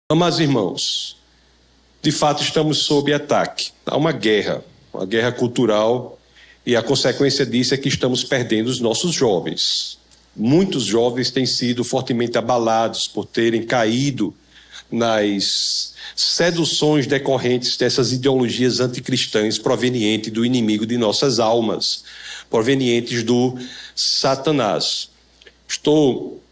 Amados irmãos, de fato estamos sob ataque. Há uma guerra cultural, e a consequência disso é que estamos perdendo os nossos jovens. Muitos jovens têm sido fortemente abalados por terem caído nas seduções decorrentes dessas ideologias anticristãs provenientes do inimigo de nossas almas, provenientes do Satanás. Estou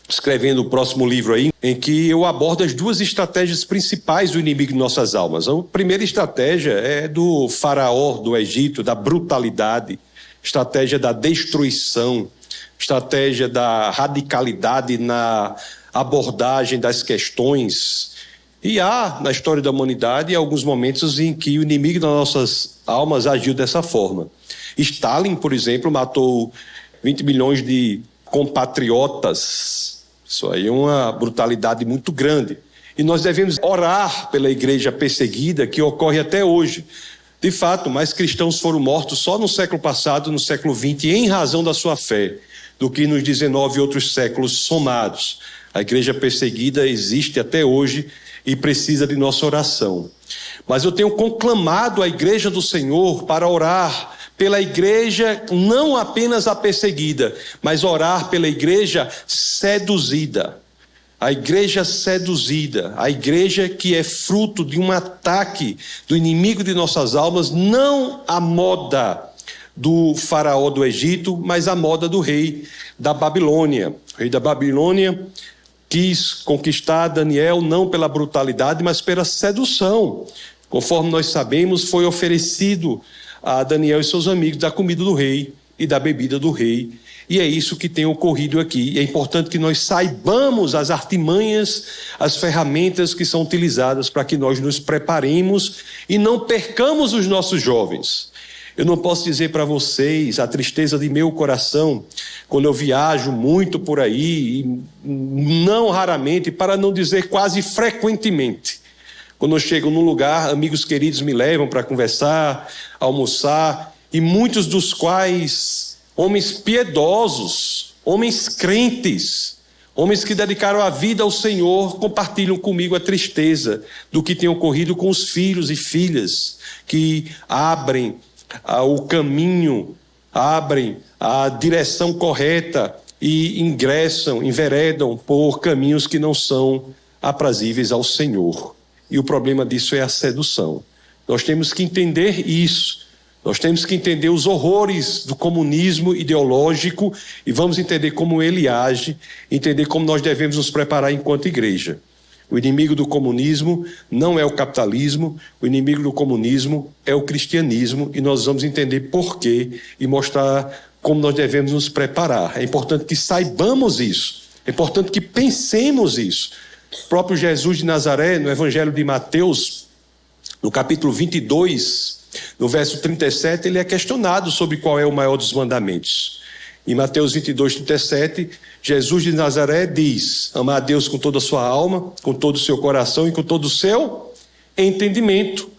escrevendo o próximo livro aí, em que eu abordo as duas estratégias principais do inimigo de nossas almas. A primeira estratégia é do faraó do Egito, da brutalidade, estratégia da destruição, estratégia da radicalidade na abordagem das questões. E há, na história da humanidade, alguns momentos em que o inimigo das nossas almas agiu dessa forma. Stalin, por exemplo, matou 20 milhões de compatriotas. Isso aí é uma brutalidade muito grande. E nós devemos orar pela igreja perseguida, que ocorre até hoje. De fato, mais cristãos foram mortos só no século passado, no século XX, em razão da sua fé, do que nos 19 outros séculos somados. A igreja perseguida existe até hoje e precisa de nossa oração. Mas eu tenho conclamado a igreja do Senhor para orar pela igreja, não apenas a perseguida, mas orar pela igreja seduzida. A igreja seduzida, a igreja que é fruto de um ataque do inimigo de nossas almas, não a moda do faraó do Egito, mas a moda do rei da Babilônia. O rei da Babilônia quis conquistar Daniel não pela brutalidade, mas pela sedução. Conforme nós sabemos, foi oferecido a Daniel e seus amigos da comida do rei e da bebida do rei. E é isso que tem ocorrido aqui. E é importante que nós saibamos as artimanhas, as ferramentas que são utilizadas para que nós nos preparemos e não percamos os nossos jovens. Eu não posso dizer para vocês a tristeza de meu coração quando eu viajo muito por aí, e não raramente, para não dizer quase frequentemente. Quando eu chego num lugar, amigos queridos me levam para conversar, almoçar, e muitos dos quais, homens piedosos, homens crentes, homens que dedicaram a vida ao Senhor, compartilham comigo a tristeza do que tem ocorrido com os filhos e filhas que abrem o caminho, abrem a direção correta e ingressam, enveredam por caminhos que não são aprazíveis ao Senhor. E o problema disso é a sedução. Nós temos que entender isso. Nós temos que entender os horrores do comunismo ideológico e vamos entender como ele age, entender como nós devemos nos preparar enquanto igreja. O inimigo do comunismo não é o capitalismo, o inimigo do comunismo é o cristianismo, e nós vamos entender por quê e mostrar como nós devemos nos preparar. É importante que saibamos isso, é importante que pensemos isso. O próprio Jesus de Nazaré, no Evangelho de Mateus, no capítulo 22, no verso 37, ele é questionado sobre qual é o maior dos mandamentos. Em Mateus 22, 37, Jesus de Nazaré diz: amar a Deus com toda a sua alma, com todo o seu coração e com todo o seu entendimento,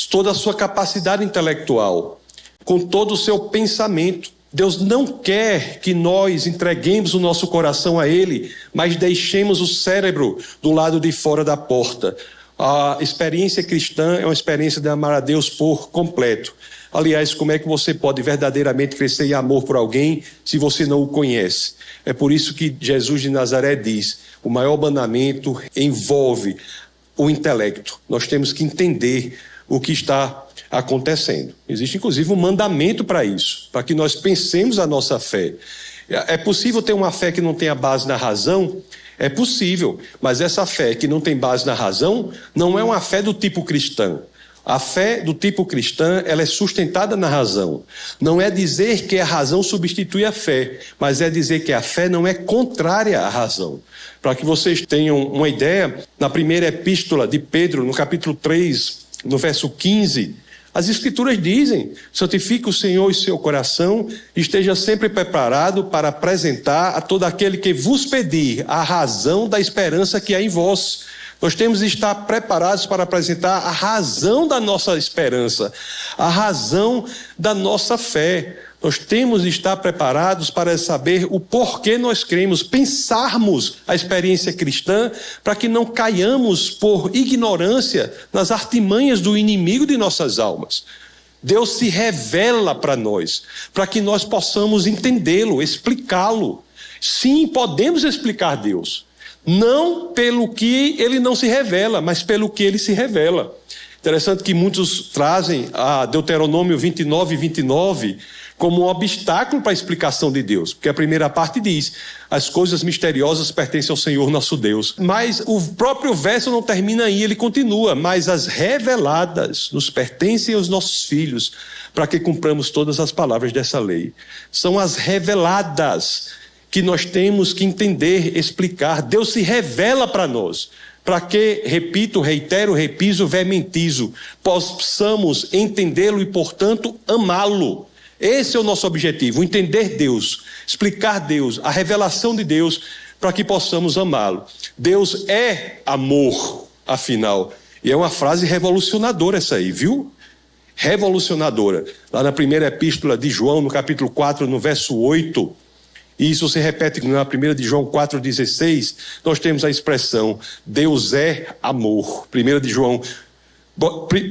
toda a sua capacidade intelectual, com todo o seu pensamento. Deus não quer que nós entreguemos o nosso coração a Ele, mas deixemos o cérebro do lado de fora da porta. A experiência cristã é uma experiência de amar a Deus por completo. Aliás, como é que você pode verdadeiramente crescer em amor por alguém se você não o conhece? É por isso que Jesus de Nazaré diz: o maior mandamento envolve o intelecto. Nós temos que entender o que está acontecendo. Existe inclusive um mandamento para isso, para que nós pensemos a nossa fé. É possível ter uma fé que não tenha base na razão? É possível, mas essa fé que não tem base na razão não é uma fé do tipo cristã. A fé do tipo cristã, ela é sustentada na razão. Não é dizer que a razão substitui a fé, mas é dizer que a fé não é contrária à razão. Para que vocês tenham uma ideia, na primeira epístola de Pedro, no capítulo 3, no verso 15, as Escrituras dizem: santifique o Senhor em seu coração, esteja sempre preparado para apresentar a todo aquele que vos pedir a razão da esperança que há em vós. Nós temos de estar preparados para apresentar a razão da nossa esperança, a razão da nossa fé. Nós temos de estar preparados para saber o porquê nós cremos, pensarmos a experiência cristã para que não caiamos por ignorância nas artimanhas do inimigo de nossas almas. Deus se revela para nós, para que nós possamos entendê-lo, explicá-lo. Sim, podemos explicar Deus, não pelo que ele não se revela, mas pelo que ele se revela. Interessante que muitos trazem a Deuteronômio 29, 29 como um obstáculo para a explicação de Deus, porque a primeira parte diz: as coisas misteriosas pertencem ao Senhor nosso Deus. Mas o próprio verso não termina aí, ele continua: mas as reveladas nos pertencem aos nossos filhos, para que cumpramos todas as palavras dessa lei. São as reveladas que nós temos que entender, explicar. Deus se revela para nós, para que, repito, reitero, repiso, vermentizo, possamos entendê-lo e, portanto, amá-lo. Esse é o nosso objetivo, entender Deus, explicar Deus, a revelação de Deus, para que possamos amá-lo. Deus é amor, afinal. E é uma frase revolucionadora essa aí, viu? Revolucionadora. Lá na primeira epístola de João, no capítulo 4, no verso 8, e isso se repete na primeira de João 4,16, nós temos a expressão: Deus é amor.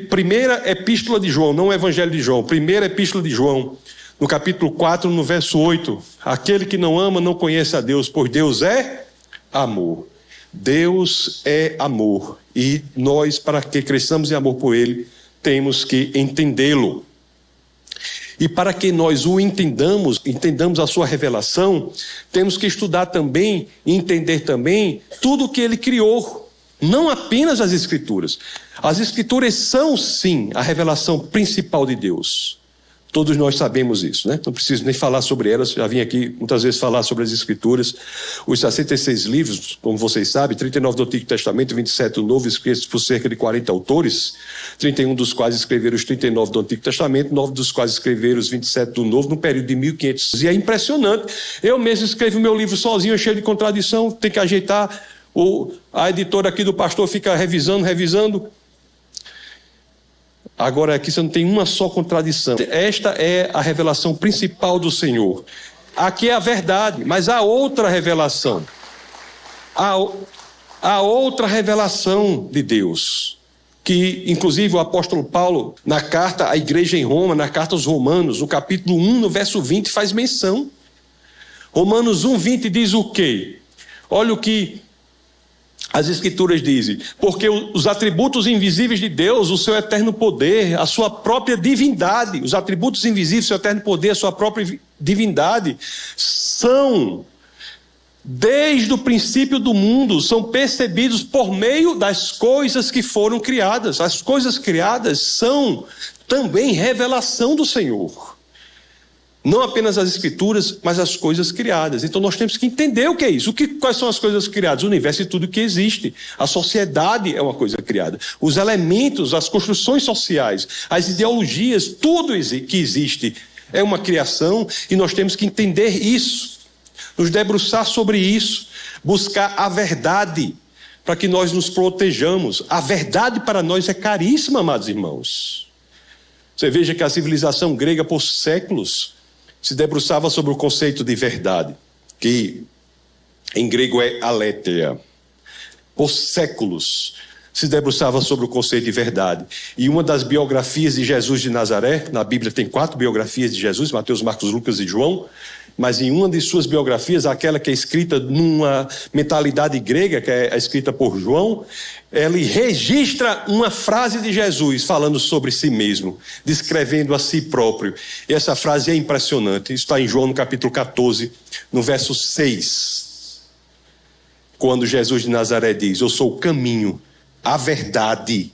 Primeira epístola de João, não o evangelho de João, primeira epístola de João, no capítulo 4, no verso 8, aquele que não ama não conhece a Deus, pois Deus é amor. Deus é amor, e nós, para que cresçamos em amor por ele, temos que entendê-lo. E para que nós o entendamos a sua revelação, temos que estudar também e entender também tudo o que ele criou, não apenas as Escrituras. As Escrituras são, sim, a revelação principal de Deus. Todos nós sabemos isso, né? Não preciso nem falar sobre elas, já vim aqui muitas vezes falar sobre as Escrituras. Os 66 livros, como vocês sabem, 39 do Antigo Testamento, 27 do Novo, escritos por cerca de 40 autores, 31 dos quais escreveram os 39 do Antigo Testamento, 9 dos quais escreveram os 27 do Novo, num período de 1500. E é impressionante. Eu mesmo escrevo o meu livro sozinho, cheio de contradição, tem que ajeitar. A editora aqui do pastor fica revisando. Agora aqui você não tem uma só contradição. Esta é a revelação principal do Senhor. Aqui é a verdade, mas há outra revelação. Há outra revelação de Deus, que inclusive o apóstolo Paulo, na carta à igreja em Roma, na carta aos Romanos, no capítulo 1, no verso 20, faz menção. Romanos 1, 20 diz o quê? Olha o que as Escrituras dizem: porque os atributos invisíveis de Deus, o seu eterno poder, a sua própria divindade, os atributos invisíveis, o seu eterno poder, a sua própria divindade, são, desde o princípio do mundo, são percebidos por meio das coisas que foram criadas. As coisas criadas são também revelação do Senhor. Não apenas as Escrituras, mas as coisas criadas. Então nós temos que entender o que é isso. Quais são as coisas criadas? O universo e tudo que existe. A sociedade é uma coisa criada. Os elementos, as construções sociais, as ideologias, tudo que existe é uma criação, e nós temos que entender isso, nos debruçar sobre isso, buscar a verdade, para que nós nos protejamos. A verdade para nós é caríssima, amados irmãos. Você veja que a civilização grega, por séculos, se debruçava sobre o conceito de verdade, que em grego é aletheia. Por séculos se debruçava sobre o conceito de verdade. E uma das biografias de Jesus de Nazaré, na Bíblia tem 4 biografias de Jesus, Mateus, Marcos, Lucas e João, mas em uma de suas biografias, aquela que é escrita numa mentalidade grega, que é escrita por João, ele registra uma frase de Jesus falando sobre si mesmo, descrevendo a si próprio. E essa frase é impressionante. Isso está em João no capítulo 14, no verso 6. Quando Jesus de Nazaré diz: eu sou o caminho, a verdade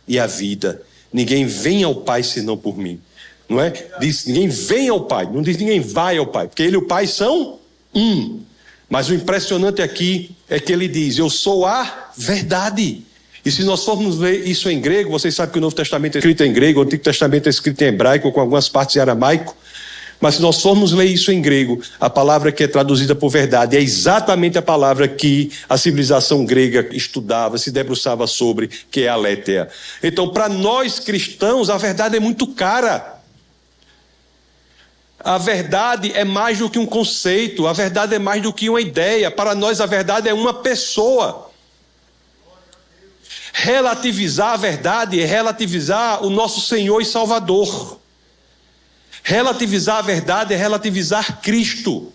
e a vida. Ninguém vem ao Pai senão por mim. Não é? Diz: ninguém vem ao Pai, não diz ninguém vai ao Pai, porque ele e o Pai são um. Mas o impressionante aqui é que ele diz: eu sou a verdade. E se nós formos ler isso em grego, vocês sabem que o Novo Testamento é escrito em grego, o Antigo Testamento é escrito em hebraico, com algumas partes em aramaico. Mas se nós formos ler isso em grego, a palavra que é traduzida por verdade é exatamente a palavra que a civilização grega estudava, se debruçava sobre, que é aletheia. Então, para nós cristãos, a verdade é muito cara. A verdade é mais do que um conceito, a verdade é mais do que uma ideia. Para nós, a verdade é uma pessoa. Relativizar a verdade é relativizar o nosso Senhor e Salvador. Relativizar a verdade é relativizar Cristo.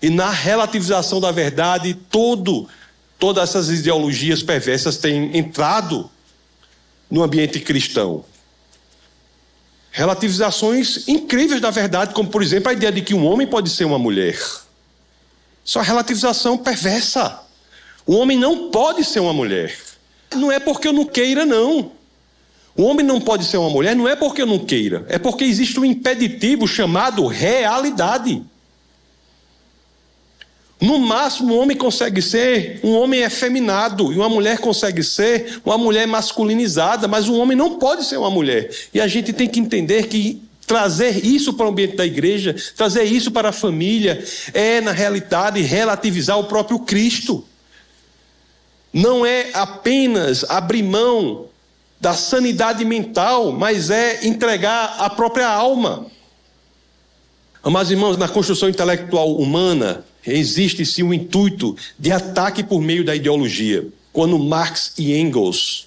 E na relativização da verdade, todas essas ideologias perversas têm entrado no ambiente cristão. Relativizações incríveis da verdade, como por exemplo a ideia de que um homem pode ser uma mulher. Isso é uma relativização perversa. O homem não pode ser uma mulher. Não é porque eu não queira, não. O homem não pode ser uma mulher, não é porque eu não queira. É porque existe um impeditivo chamado realidade. No máximo, um homem consegue ser um homem efeminado, e uma mulher consegue ser uma mulher masculinizada, mas um homem não pode ser uma mulher. E a gente tem que entender que trazer isso para o ambiente da igreja, trazer isso para a família, é, na realidade, relativizar o próprio Cristo. Não é apenas abrir mão da sanidade mental, mas é entregar a própria alma. Amados irmãos, na construção intelectual humana, existe sim um intuito de ataque por meio da ideologia. Quando Marx e Engels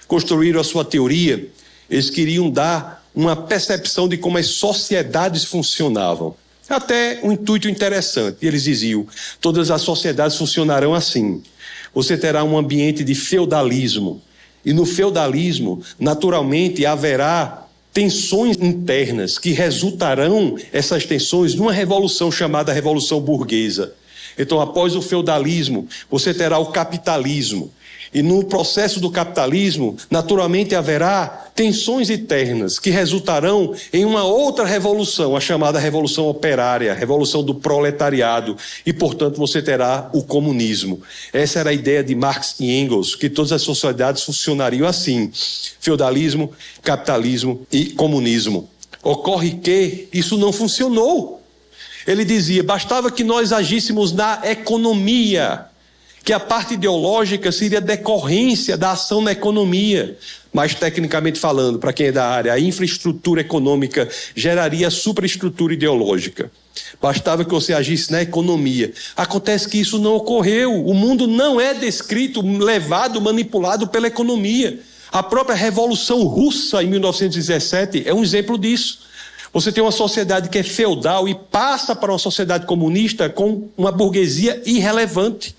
construíram a sua teoria, eles queriam dar uma percepção de como as sociedades funcionavam. Até um intuito interessante. Eles diziam: todas as sociedades funcionarão assim. Você terá um ambiente de feudalismo. E no feudalismo, naturalmente, haverá tensões internas que resultarão, essas tensões, numa revolução chamada Revolução Burguesa. Então, após o feudalismo, você terá o capitalismo. E no processo do capitalismo, naturalmente haverá tensões internas que resultarão em uma outra revolução, a chamada Revolução Operária, a Revolução do Proletariado. E, portanto, você terá o comunismo. Essa era a ideia de Marx e Engels, que todas as sociedades funcionariam assim: feudalismo, capitalismo e comunismo. Ocorre que isso não funcionou. Ele dizia: bastava que nós agíssemos na economia, que a parte ideológica seria decorrência da ação na economia. Mas, tecnicamente falando, para quem é da área, a infraestrutura econômica geraria a superestrutura ideológica. Bastava que você agisse na economia. Acontece que isso não ocorreu. O mundo não é descrito, levado, manipulado pela economia. A própria Revolução Russa, em 1917, é um exemplo disso. Você tem uma sociedade que é feudal e passa para uma sociedade comunista com uma burguesia irrelevante.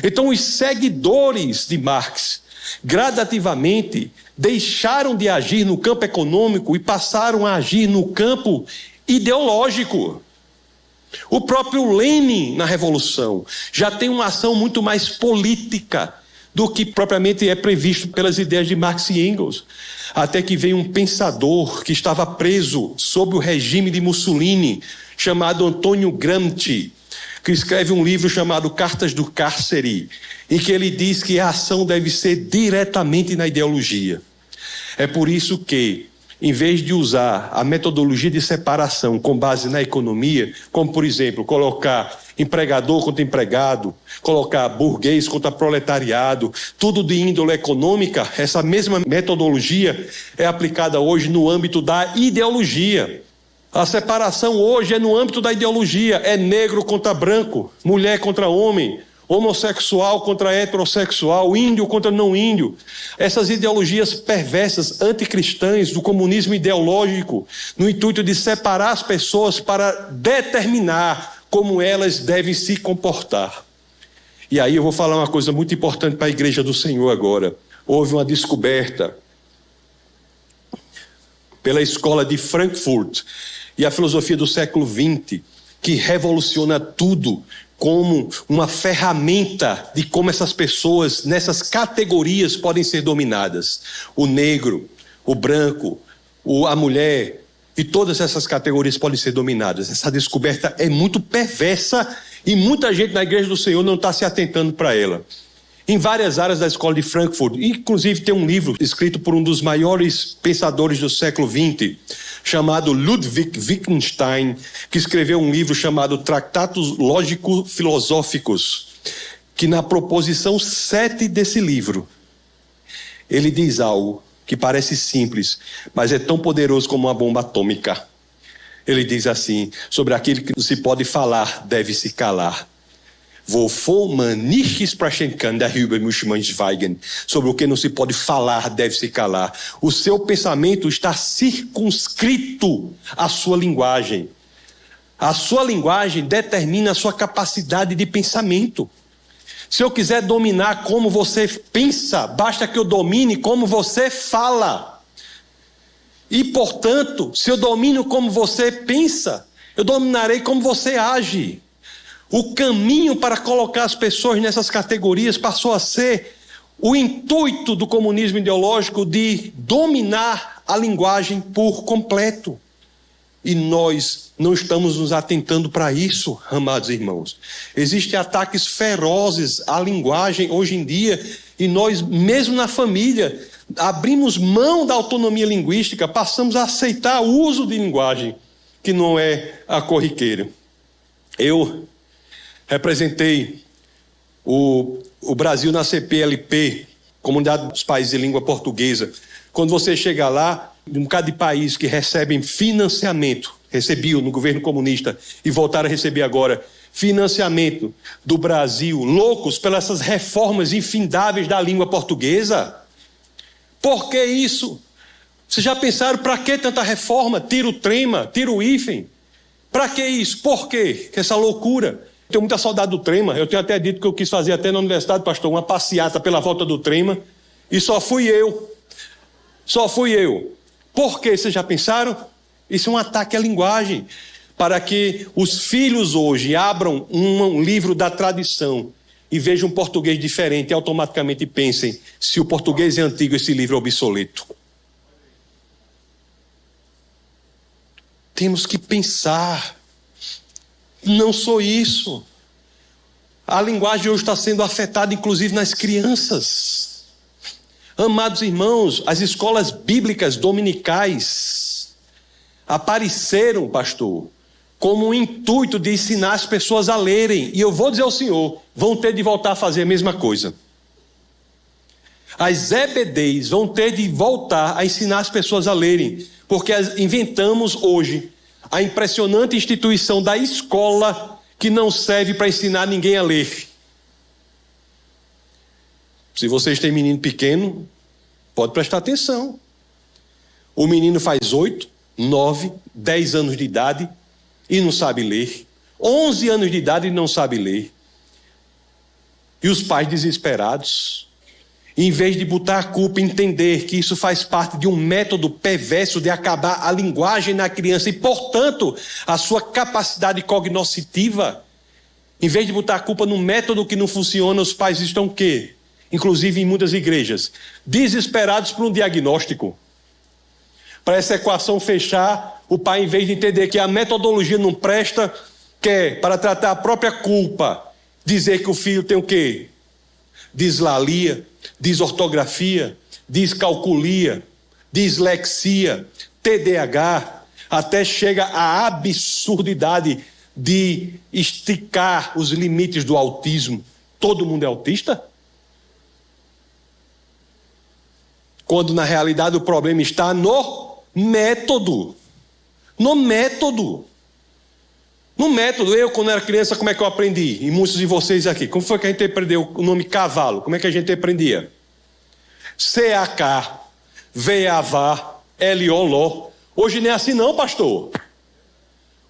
Então, os seguidores de Marx, gradativamente, deixaram de agir no campo econômico e passaram a agir no campo ideológico. O próprio Lenin, na Revolução, já tem uma ação muito mais política do que propriamente é previsto pelas ideias de Marx e Engels. Até que vem um pensador que estava preso sob o regime de Mussolini, chamado Antônio Gramsci, que escreve um livro chamado Cartas do Cárcere, em que ele diz que a ação deve ser diretamente na ideologia. É por isso que, em vez de usar a metodologia de separação com base na economia, como por exemplo, colocar empregador contra empregado, colocar burguês contra proletariado, tudo de índole econômica, essa mesma metodologia é aplicada hoje no âmbito da ideologia. A separação hoje é no âmbito da ideologia, é negro contra branco, mulher contra homem, homossexual contra heterossexual, índio contra não índio. Essas ideologias perversas, anticristãs, do comunismo ideológico, no intuito de separar as pessoas para determinar como elas devem se comportar. E aí eu vou falar uma coisa muito importante para a Igreja do Senhor agora. Houve uma descoberta pela escola de Frankfurt e a filosofia do século XX, que revoluciona tudo como uma ferramenta de como essas pessoas, nessas categorias, podem ser dominadas. O negro, o branco, a mulher, e todas essas categorias podem ser dominadas. Essa descoberta é muito perversa e muita gente na Igreja do Senhor não está se atentando para ela. Em várias áreas da escola de Frankfurt, inclusive tem um livro escrito por um dos maiores pensadores do século XX, chamado Ludwig Wittgenstein, que escreveu um livro chamado Tratados Lógico-Filosóficos, que na proposição 7 desse livro, ele diz algo que parece simples, mas é tão poderoso como uma bomba atômica. Ele diz assim: sobre aquilo que não se pode falar, deve se calar. Wovon man nicht sprechen kann, darüber muss man schweigen. Sobre o que não se pode falar, deve se calar. O seu pensamento está circunscrito à sua linguagem. A sua linguagem determina a sua capacidade de pensamento. Se eu quiser dominar como você pensa, basta que eu domine como você fala. E, portanto, se eu domino como você pensa, eu dominarei como você age. O caminho para colocar as pessoas nessas categorias passou a ser o intuito do comunismo ideológico de dominar a linguagem por completo. E nós não estamos nos atentando para isso, amados irmãos. Existem ataques ferozes à linguagem hoje em dia, e nós, mesmo na família, abrimos mão da autonomia linguística, passamos a aceitar o uso de linguagem que não é a corriqueira. Eu representei o Brasil na CPLP, Comunidade dos Países de Língua Portuguesa. Quando você chega lá, um bocado de países que recebem financiamento, recebiam no governo comunista e voltaram a receber agora, financiamento do Brasil, loucos pelas essas reformas infindáveis da língua portuguesa. Por que isso? Vocês já pensaram para que tanta reforma? Tira o trema, tira o hífen. Para que isso? Por quê? Essa loucura. Eu tenho muita saudade do trema. Eu tenho até dito que eu quis fazer até na universidade, pastor, uma passeata pela volta do trema. E só fui eu. Só fui eu. Por quê? Vocês já pensaram? Isso é um ataque à linguagem. Para que os filhos hoje abram um livro da tradição e vejam um português diferente e automaticamente pensem: se o português é antigo, esse livro é obsoleto. Temos que pensar. Não só isso. A linguagem hoje está sendo afetada, inclusive nas crianças. Amados irmãos, as escolas bíblicas dominicais apareceram, pastor, como um intuito de ensinar as pessoas a lerem. E eu vou dizer ao senhor, vão ter de voltar a fazer a mesma coisa. As EBDs vão ter de voltar a ensinar as pessoas a lerem, porque inventamos hoje a impressionante instituição da escola que não serve para ensinar ninguém a ler. Se vocês têm menino pequeno, pode prestar atenção. O menino faz 8, 9, 10 anos de idade e não sabe ler. 11 anos de idade e não sabe ler. E os pais desesperados, em vez de botar a culpa, entender que isso faz parte de um método perverso de acabar a linguagem na criança e, portanto, a sua capacidade cognoscitiva, em vez de botar a culpa no método que não funciona, os pais estão o quê? Inclusive em muitas igrejas, desesperados por um diagnóstico. Para essa equação fechar, o pai, em vez de entender que a metodologia não presta, quer, para tratar a própria culpa, dizer que o filho tem o quê? Dislalia, disortografia, descalculia, dislexia, TDAH, até chega à absurdidade de esticar os limites do autismo. Todo mundo é autista? Quando na realidade o problema está no método. No método. No método. Eu, quando era criança, como é que eu aprendi? E muitos de vocês aqui. Como foi que a gente aprendeu o nome cavalo? Como é que a gente aprendia? C-A-K, V-A-V-A, L-O-L-O. Hoje nem é assim não, pastor.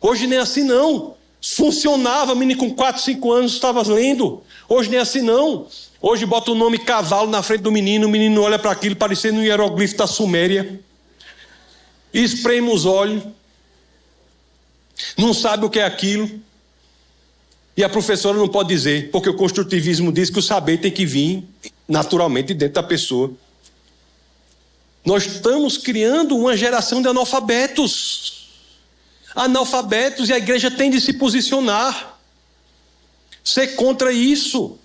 Hoje nem é assim não. Funcionava, menino com 4, 5 anos estava lendo. Hoje nem é assim não. Hoje bota o nome cavalo na frente do menino, o menino olha para aquilo parecendo um hieroglifo da Suméria. Espreme os olhos. Não sabe o que é aquilo. E a professora não pode dizer, porque o construtivismo diz que o saber tem que vir naturalmente dentro da pessoa. Nós estamos criando uma geração de analfabetos. Analfabetos, e a igreja tem de se posicionar. Ser contra isso.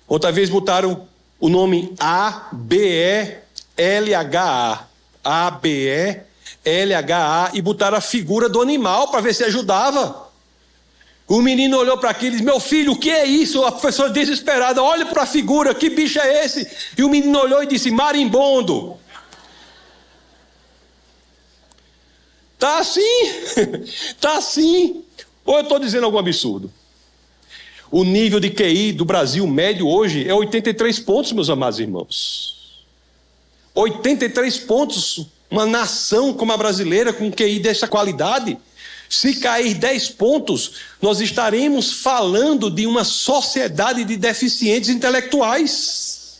Outra vez botaram o nome A-B-E-L-H-A. A-B-E-L-H-A e botaram a figura do animal para ver se ajudava. O menino olhou para aquilo e disse: meu filho, o que é isso? A professora desesperada, olha para a figura, que bicho é esse? E o menino olhou e disse: marimbondo. Está assim. Está assim. Ou eu estou dizendo algum absurdo? O nível de QI do Brasil médio hoje é 83 pontos, meus amados irmãos. 83 pontos. Uma nação como a brasileira, com QI dessa qualidade, se cair 10 pontos, nós estaremos falando de uma sociedade de deficientes intelectuais.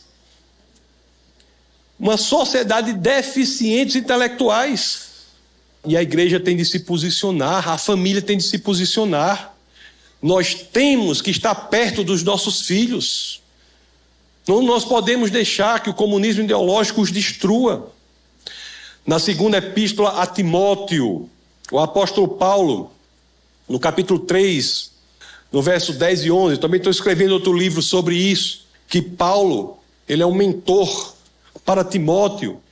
Uma sociedade de deficientes intelectuais. E a igreja tem de se posicionar, a família tem de se posicionar. Nós temos que estar perto dos nossos filhos. Não nós podemos deixar que o comunismo ideológico os destrua. Na segunda epístola a Timóteo, o apóstolo Paulo, no capítulo 3, no verso 10 e 11, também estou escrevendo outro livro sobre isso, que Paulo, ele é um mentor para Timóteo,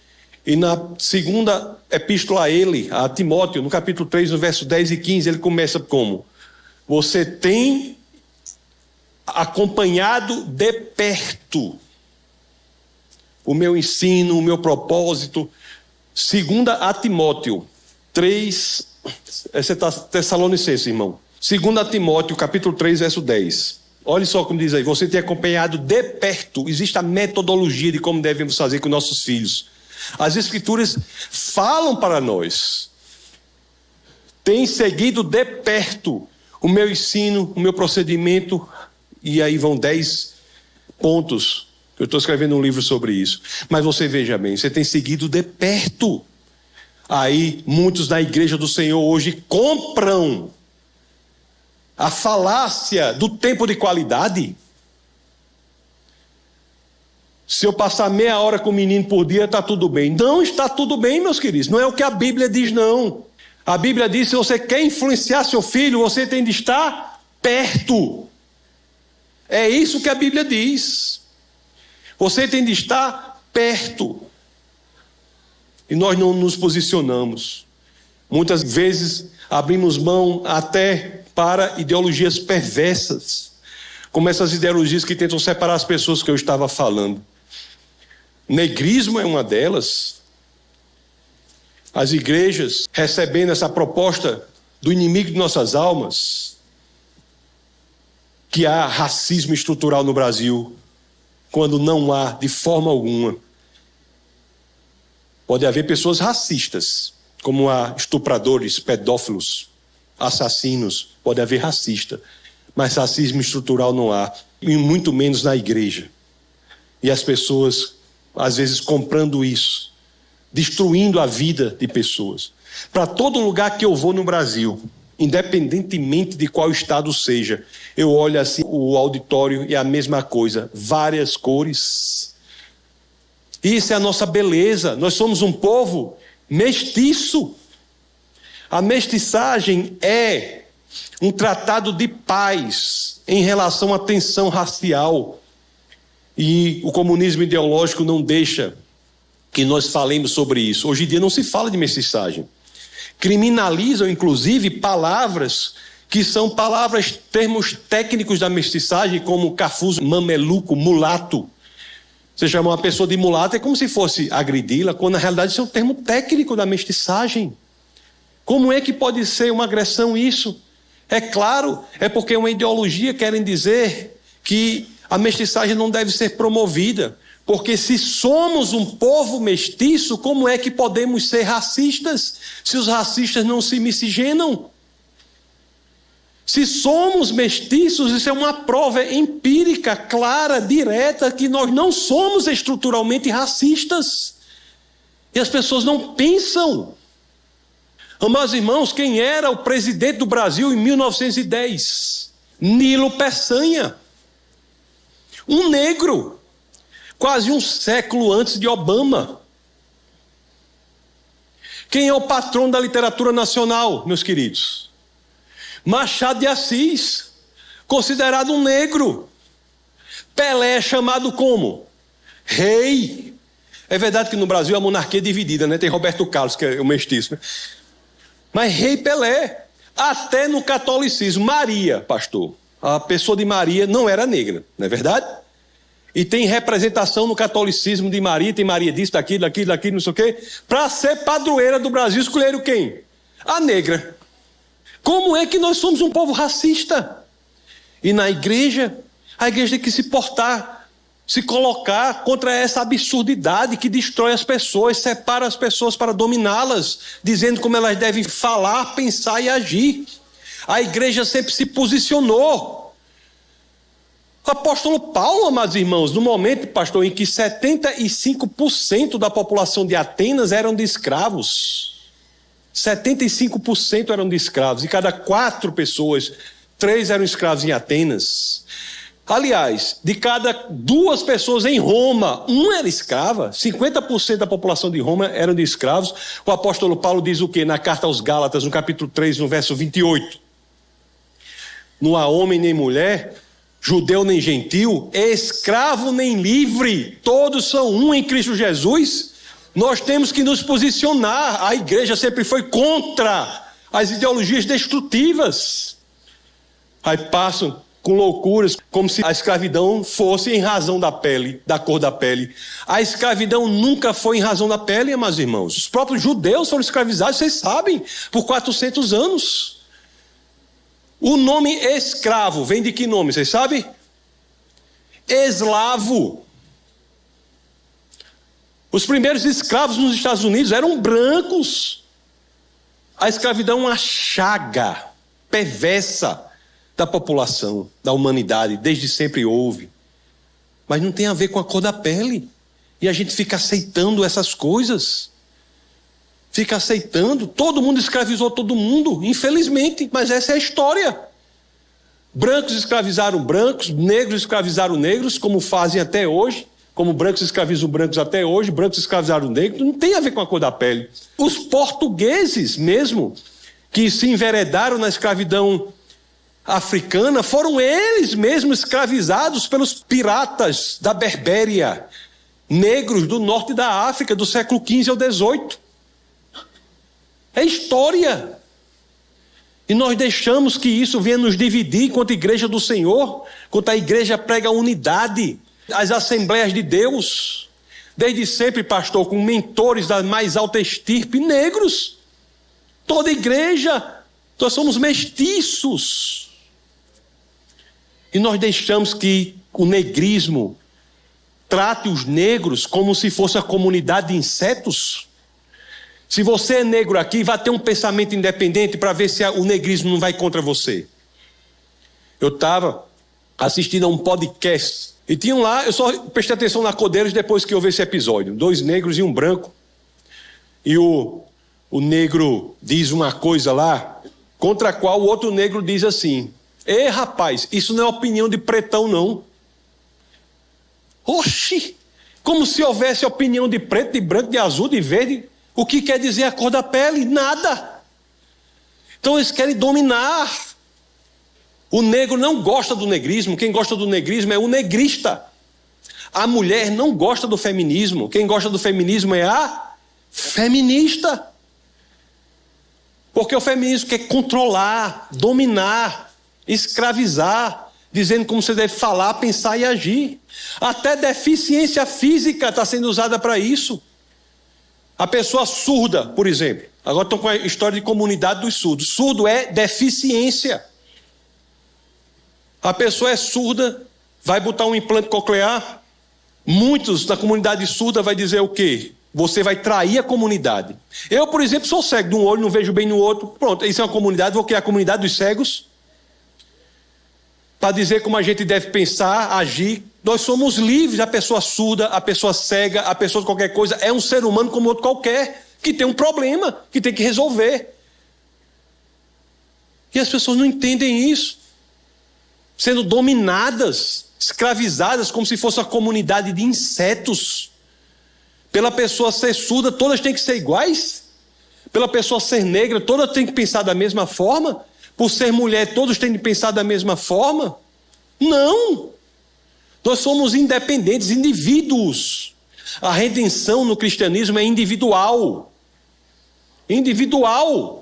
e na segunda epístola a ele, a Timóteo, no capítulo 3, no verso 10 e 15, ele começa como? Você tem acompanhado de perto o meu ensino, o meu propósito. Segunda a Timóteo 3, essa é Tessalonicenses, irmão. Segunda a Timóteo, capítulo 3, verso 10. Olha só como diz aí, você tem acompanhado de perto, existe a metodologia de como devemos fazer com nossos filhos. As escrituras falam para nós. Tem seguido de perto o meu ensino, o meu procedimento, e aí vão 10 pontos. Eu estou escrevendo um livro sobre isso. Mas você veja bem, você tem seguido de perto. Aí muitos da igreja do Senhor hoje compram a falácia do tempo de qualidade. Se eu passar meia hora com o menino por dia, está tudo bem. Não está tudo bem, meus queridos. Não é o que a Bíblia diz, não. A Bíblia diz, se você quer influenciar seu filho, você tem de estar perto. É isso que a Bíblia diz. Você tem de estar perto. E nós não nos posicionamos. Muitas vezes abrimos mão até para ideologias perversas, como essas ideologias que tentam separar as pessoas que eu estava falando. Negrismo é uma delas. As igrejas recebendo essa proposta do inimigo de nossas almas, que há racismo estrutural no Brasil, quando não há de forma alguma. Pode haver pessoas racistas, como há estupradores, pedófilos, assassinos, pode haver racista, mas racismo estrutural não há, e muito menos na igreja. E as pessoas, às vezes, comprando isso, destruindo a vida de pessoas. Para todo lugar que eu vou no Brasil, independentemente de qual estado seja, eu olho assim o auditório e é a mesma coisa, várias cores. Isso é a nossa beleza. Nós somos um povo mestiço. A mestiçagem é um tratado de paz em relação à tensão racial. E o comunismo ideológico não deixa que nós falemos sobre isso. Hoje em dia não se fala de mestiçagem. Criminalizam, inclusive, palavras que são palavras, termos técnicos da mestiçagem, como cafuzo, mameluco, mulato. Você chama uma pessoa de mulata, é como se fosse agredi-la, quando na realidade isso é um termo técnico da mestiçagem. Como é que pode ser uma agressão isso? É claro, é porque uma ideologia querem dizer que a mestiçagem não deve ser promovida. Porque se somos um povo mestiço, como é que podemos ser racistas se os racistas não se miscigenam? Se somos mestiços, isso é uma prova empírica, clara, direta, que nós não somos estruturalmente racistas. E as pessoas não pensam. Amados irmãos, quem era o presidente do Brasil em 1910? Nilo Peçanha. Um negro. Quase um século antes de Obama. Quem é o patrono da literatura nacional, meus queridos? Machado de Assis, considerado um negro. Pelé é chamado como? Rei. É verdade que no Brasil a monarquia é dividida, né? Tem Roberto Carlos, que é o mestiço, né? Mas Rei Pelé, até no catolicismo, Maria, pastor, a pessoa de Maria não era negra, não é verdade? E tem representação no catolicismo de Maria, tem Maria disso, daquilo, não sei o quê. Para ser padroeira do Brasil, escolheram quem? a negra. Como é que nós somos um povo racista? E na igreja, a igreja tem que se portar, se colocar contra essa absurdidade que destrói as pessoas, separa as pessoas para dominá-las, dizendo como elas devem falar, pensar e agir. A igreja sempre se posicionou. O apóstolo Paulo, amados irmãos, no momento, pastor, em que 75% da população de Atenas eram de escravos, 75% eram de escravos, e cada 4 pessoas, 3 eram escravos em Atenas. Aliás, de cada 2 pessoas em Roma, 1 era escrava. 50% da população de Roma eram de escravos. O apóstolo Paulo diz o quê? Na carta aos Gálatas, no capítulo 3, no verso 28. Não há homem nem mulher, judeu nem gentil, escravo nem livre, todos são um em Cristo Jesus. Nós temos que nos posicionar. A igreja sempre foi contra as ideologias destrutivas. Aí passam com loucuras, como se a escravidão fosse em razão da pele, da cor da pele. A escravidão nunca foi em razão da pele, meus irmãos. Os próprios judeus foram escravizados, vocês sabem, por 400 anos. O nome escravo vem de que nome, vocês sabem? Eslavo. Os primeiros escravos nos Estados Unidos eram brancos. A escravidão é uma chaga perversa da população, da humanidade, desde sempre houve. Mas não tem a ver com a cor da pele. E a gente fica aceitando essas coisas. Fica aceitando. Todo mundo escravizou todo mundo, infelizmente, mas essa é a história. Brancos escravizaram brancos, negros escravizaram negros, como fazem até hoje. Como brancos escravizam brancos até hoje, brancos escravizaram negros, não tem a ver com a cor da pele. Os portugueses mesmo, que se enveredaram na escravidão africana, foram eles mesmos escravizados pelos piratas da Berbéria, negros do norte da África, do século XV ao XVIII. É história. E nós deixamos que isso venha nos dividir enquanto igreja do Senhor, enquanto a igreja prega a unidade. As Assembleias de Deus, desde sempre, pastor, com mentores da mais alta estirpe, negros. Toda igreja, nós somos mestiços. E nós deixamos que o negrismo trate os negros como se fosse a comunidade de insetos. Se você é negro aqui, vai ter um pensamento independente para ver se o negrismo não vai contra você. Eu estava assistindo a um podcast. E tinham lá, eu só prestei atenção na cor deles depois que eu vi esse episódio. 2 negros e um branco. E o negro diz uma coisa lá, contra a qual o outro negro diz assim: ei, rapaz, isso não é opinião de pretão, não. Oxi! Como se houvesse opinião de preto, de branco, de azul, de verde. O que quer dizer a cor da pele? Nada. Então eles querem dominar. O negro não gosta do negrismo, quem gosta do negrismo é o negrista. A mulher não gosta do feminismo, quem gosta do feminismo é a feminista. Porque o feminismo quer controlar, dominar, escravizar, dizendo como você deve falar, pensar e agir. Até deficiência física está sendo usada para isso. A pessoa surda, por exemplo. Agora estão com a história de comunidade dos surdos. Surdo é deficiência. A pessoa é surda, vai botar um implante coclear. Muitos da comunidade surda vai dizer o quê? Você vai trair a comunidade. Eu, por exemplo, sou cego de um olho, não vejo bem no outro. Pronto, isso é uma comunidade, vou criar a comunidade dos cegos. Para dizer como a gente deve pensar, agir. Nós somos livres. A pessoa surda, a pessoa cega, a pessoa de qualquer coisa é um ser humano como outro qualquer, que tem um problema, que tem que resolver. E as pessoas não entendem isso. Sendo dominadas, escravizadas, como se fosse uma comunidade de insetos. Pela pessoa ser surda, todas têm que ser iguais. Pela pessoa ser negra, todas têm que pensar da mesma forma. Por ser mulher, todos têm que pensar da mesma forma. Não! Nós somos independentes, indivíduos. A redenção no cristianismo é individual. Individual.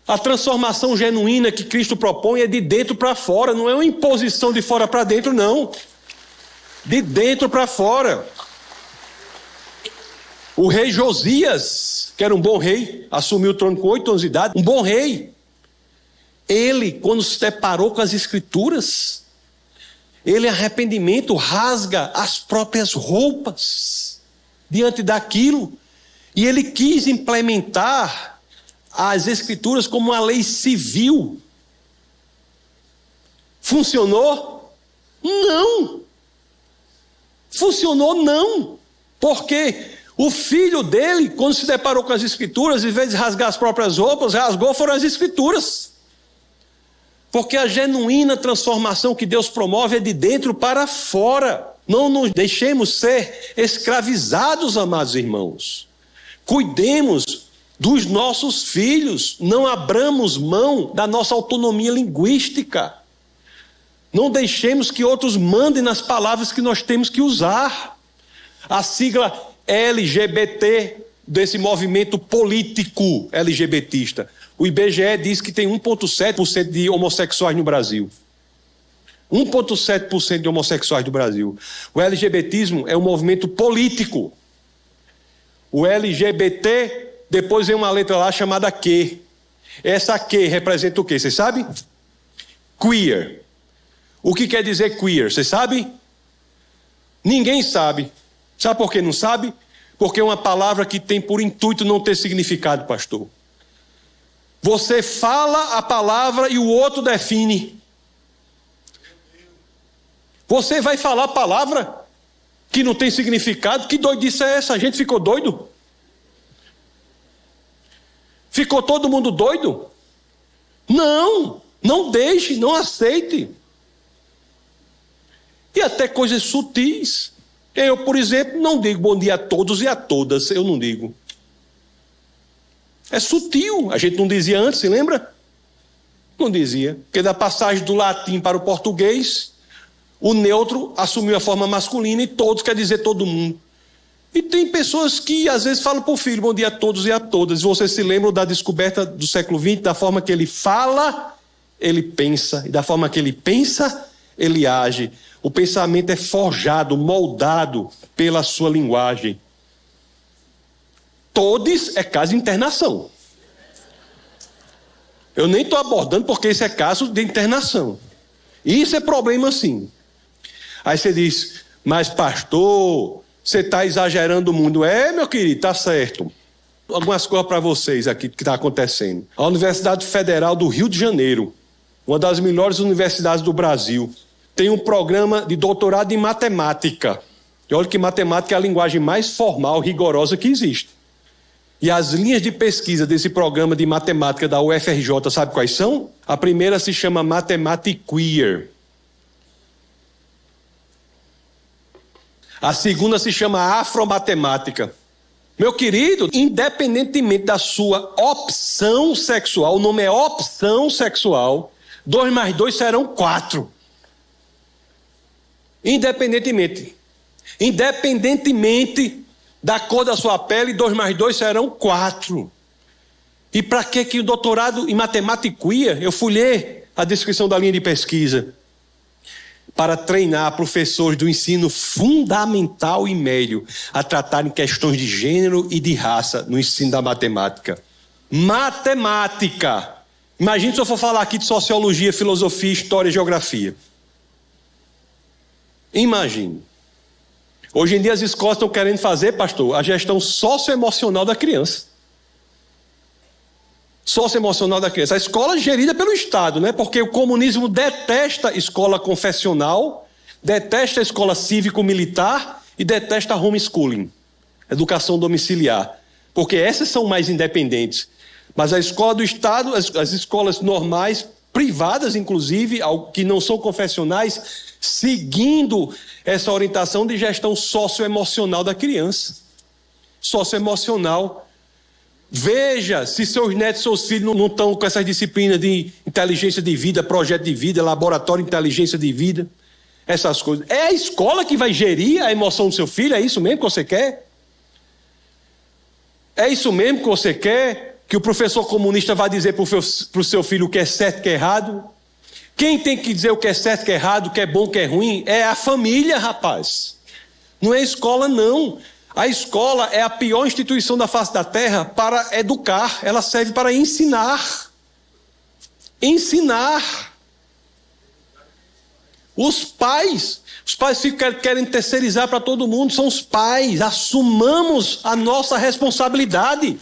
A transformação genuína que Cristo propõe é de dentro para fora, não é uma imposição de fora para dentro, não. De dentro para fora. O rei Josias, que era um bom rei, assumiu o trono com 8 anos de idade, um bom rei. Ele, quando se deparou com as Escrituras, ele, em arrependimento, rasga as próprias roupas diante daquilo. E ele quis implementar as Escrituras como uma lei civil. Funcionou? Não. Funcionou não. Por quê? O filho dele, quando se deparou com as Escrituras, em vez de rasgar as próprias roupas, rasgou foram as Escrituras. Porque a genuína transformação que Deus promove é de dentro para fora. Não nos deixemos ser escravizados, amados irmãos. Cuidemos dos nossos filhos. Não abramos mão da nossa autonomia linguística. Não deixemos que outros mandem nas palavras que nós temos que usar. A sigla LGBT, desse movimento político LGBTista. O IBGE diz que tem 1,7% de homossexuais no Brasil. 1,7% de homossexuais do Brasil. O LGBTismo é um movimento político. O LGBT, depois vem uma letra lá chamada Q. Essa Q representa o quê? Vocês sabem? Queer. O que quer dizer queer? Vocês sabem? Ninguém sabe. Sabe por que não sabe? Porque é uma palavra que tem por intuito não ter significado, pastor. Você fala a palavra e o outro define. Você vai falar a palavra que não tem significado? Que doidice é essa? A gente ficou doido? Ficou todo mundo doido? Não, não deixe, não aceite. E até coisas sutis. Eu, por exemplo, não digo bom dia a todos e a todas, eu não digo. É sutil, a gente não dizia antes, se lembra? Não dizia, porque da passagem do latim para o português, o neutro assumiu a forma masculina e todos quer dizer todo mundo. E tem pessoas que às vezes falam para o filho, bom dia a todos e a todas. Vocês se lembram da descoberta do século XX, da forma que ele fala, ele pensa, e da forma que ele pensa, ele age. O pensamento é forjado, moldado pela sua linguagem. Todos é caso de internação. Eu nem estou abordando porque isso é caso de internação. Isso é problema sim. Aí você diz, mas pastor, você está exagerando o mundo. É, meu querido, está certo. Algumas coisas para vocês aqui que está acontecendo. A Universidade Federal do Rio de Janeiro, uma das melhores universidades do Brasil, tem um programa de doutorado em matemática. E olha que matemática é a linguagem mais formal, rigorosa que existe. E as linhas de pesquisa desse programa de matemática da UFRJ, sabe quais são? A primeira se chama Mathematics Queer. A segunda se chama Afromatemática. Meu querido, independentemente da sua opção sexual, o nome é opção sexual, 2 mais 2 serão 4. Independentemente da cor da sua pele, 2 mais 2 serão 4. E para que o doutorado em matemática queer? Eu fui ler a descrição da linha de pesquisa. Para treinar professores do ensino fundamental e médio a tratarem questões de gênero e de raça no ensino da matemática. Matemática. Imagine se eu for falar aqui de sociologia, filosofia, história e geografia. Imagine. Hoje em dia as escolas estão querendo fazer, pastor, a gestão socioemocional da criança. Socioemocional da criança. A escola é gerida pelo Estado, né? Porque o comunismo detesta escola confessional, detesta a escola cívico-militar e detesta a homeschooling, educação domiciliar. Porque essas são mais independentes. Mas a escola do Estado, as escolas normais, privadas inclusive, que não são confessionais, seguindo essa orientação de gestão socioemocional da criança. Socioemocional. Veja se seus netos, seus filhos não estão com essas disciplinas de inteligência de vida, projeto de vida, laboratório de inteligência de vida, essas coisas. É a escola que vai gerir a emoção do seu filho? É isso mesmo que você quer? É isso mesmo que você quer? Que o professor comunista vai dizer para o seu filho o que é certo e o que é errado? Quem tem que dizer o que é certo, o que é errado, o que é bom, o que é ruim? É a família, rapaz. Não é a escola, não. A escola é a pior instituição da face da terra para educar. Ela serve para ensinar. Ensinar. Os pais querem terceirizar para todo mundo. São os pais. Assumamos a nossa responsabilidade.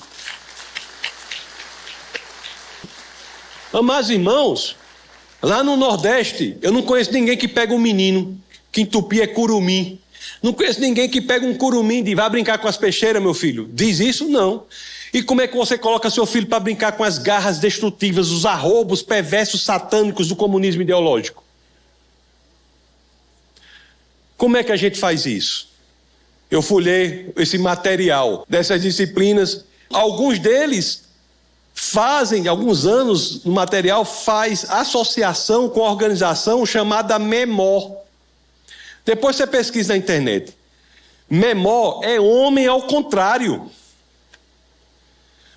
Amados irmãos, lá no Nordeste, eu não conheço ninguém que pega um menino, que em tupi é curumim. Não conheço ninguém que pega um curumim e diz, vai brincar com as peixeiras, meu filho. Diz isso? Não. E como é que você coloca seu filho para brincar com as garras destrutivas, os arroubos perversos satânicos do comunismo ideológico? Como é que a gente faz isso? Eu folhei esse material dessas disciplinas. Alguns deles fazem, alguns anos, no material faz associação com a organização chamada MEMOR. Depois você pesquisa na internet. MEMOR é homem ao contrário.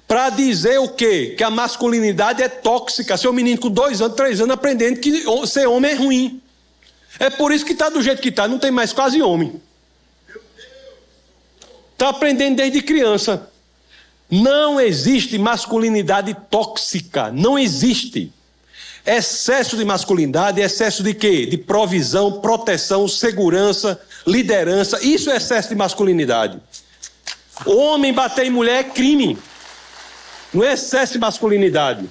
Para dizer o quê? Que a masculinidade é tóxica. Seu menino com 2 anos, 3 anos, aprendendo que ser homem é ruim. É por isso que está do jeito que está, não tem mais quase homem. Está aprendendo desde criança. Não existe masculinidade tóxica, não existe. Excesso de masculinidade, excesso de quê? De provisão, proteção, segurança, liderança, isso é excesso de masculinidade. Homem bater em mulher é crime, não é excesso de masculinidade.